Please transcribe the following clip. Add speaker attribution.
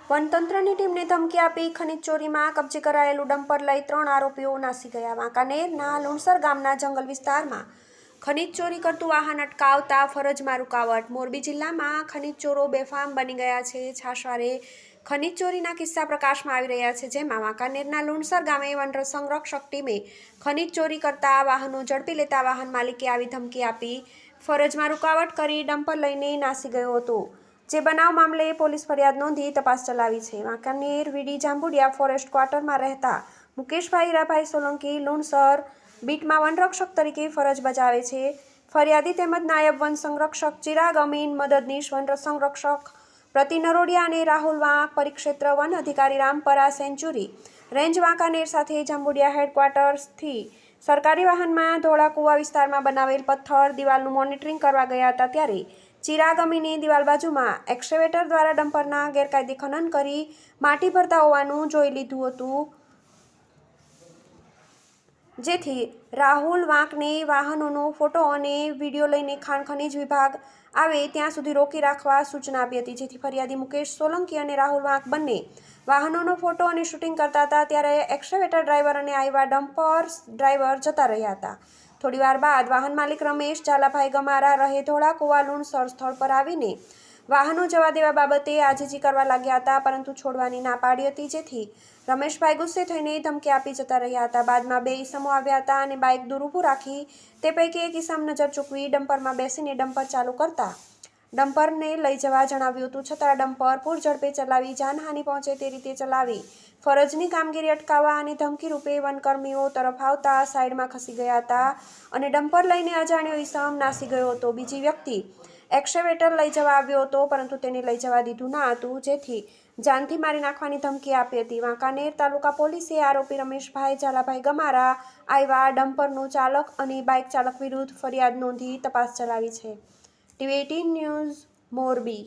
Speaker 1: વનતંત્રની ટીમને ધમકી આપી ખનીજ ચોરીમાં કબજે કરાયેલું ડમ્પર લઈ 3 આરોપીઓ નાસી ગયા. વાંકાનેરના લુણસર ગામના જંગલ વિસ્તારમાં ખનીજ ચોરી કરતું વાહન અટકાવતા ફરજમાં રૂકાવટ. મોરબી જિલ્લામાં ખનીજ ચોરો બેફામ બની ગયા છે. છાશવારે ખનીજ ચોરીના કિસ્સા પ્રકાશમાં આવી રહ્યા છે, જેમાં વાંકાનેરના લુણસર ગામે વન સંરક્ષક ટીમે ખનીજ ચોરી કરતા વાહનો ઝડપી લેતા વાહન માલિકે આવી ધમકી આપી ફરજમાં રૂકાવટ કરી ડમ્પર લઈને નાસી ગયો હતો. જે બનાવ મામલે પોલીસ ફરિયાદ નોંધી તપાસ ચલાવી છે. વાંકાનેર વીડી જાંબુડિયા ફોરેસ્ટ ક્વાર્ટરમાં રહેતા મુકેશભાઈ હીરાભાઈ સોલંકી લુણસર બીટમાં વનરક્ષક તરીકે ફરજ બજાવે છે. ફરિયાદી તેમજ નાયબ વન સંરક્ષક ચિરાગ અમીન, મદદનીશ વન સંરક્ષક પ્રતિ નરોડિયા અને રાહુલ વાંક, પરિક્ષેત્ર વન અધિકારી રામપરા સેન્ચુરી રેન્જ વાંકાનેર સાથે જાંબુડિયા હેડક્વાર્ટર્સથી સરકારી વાહનમાં ધોળાકુવા વિસ્તારમાં બનાવેલ પથ્થર દિવાલનું મોનિટરિંગ કરવા ગયા હતા, ત્યારે ચિરાગ અમીને દિવાલ બાજુમાં એક્સ્કેવેટર દ્વારા ડમ્પરના ગેરકાયદે ખનન કરી માટી ભરતા હોવાનું જોઈ લીધું હતું, જેથી રાહુલ વાંકને વાહનોનો ફોટો અને વિડીયો લઈને ખાણ ખનીજ વિભાગ આવે ત્યાં સુધી રોકી રાખવા સૂચના આપી હતી. જેથી ફરિયાદી મુકેશ સોલંકી અને રાહુલ વાંક બંને વાહનોનો ફોટો અને શૂટિંગ કરતા હતા, ત્યારે એક્સ્કેવેટર ડ્રાઈવર અને આવ્યા ડમ્પર ડ્રાઈવર જતા રહ્યા હતા. થોડીવાર બાદ વાહન માલિક રમેશ ઝાલાભાઈ ગમારા રહે ધોળાકુવા લુણસર સ્થળ પર આવીને વાહનો જવા દેવા બાબતે આજીજી કરવા લાગ્યા હતા, પરંતુ છોડવાની ના પાડી હતી, જેથી રમેશભાઈ ગુસ્સે થઈને ધમકી આપી જતા રહ્યા હતા. બાદમાં 2 ઈસમો આવ્યા હતા અને બાઇક દૂર ઊભું રાખી તે પૈકી એક ઈસમ નજર ચૂકવી ડમ્પરમાં બેસીને ડમ્પર ચાલુ કરતા ડમ્પરને લઈ જવા જણાવ્યું હતું, છતાં ડમ્પર પૂરઝડપે ચલાવી જાનહાનિ પહોંચે તે રીતે ચલાવી ફરજની કામગીરી અટકાવવા અને ધમકી રૂપે વનકર્મીઓ તરફ આવતા સાઈડમાં ખસી ગયા હતા અને ડમ્પર લઈને અજાણ્યો ઈસમ નાસી ગયો હતો. બીજી વ્યક્તિ એક્સ્કેવેટર લઈ જવા આવ્યો હતો, પરંતુ તેને લઈ જવા દીધું ન હતું, જેથી જાનથી મારી નાખવાની ધમકી આપી હતી. વાંકાનેર તાલુકા પોલીસે આરોપી રમેશભાઈ ઝાલાભાઈ ગમારા આવ્યા ડમ્પરનો ચાલક અને બાઇક ચાલક વિરુદ્ધ ફરિયાદ નોંધી તપાસ ચલાવી છે. TV18 news Morbi.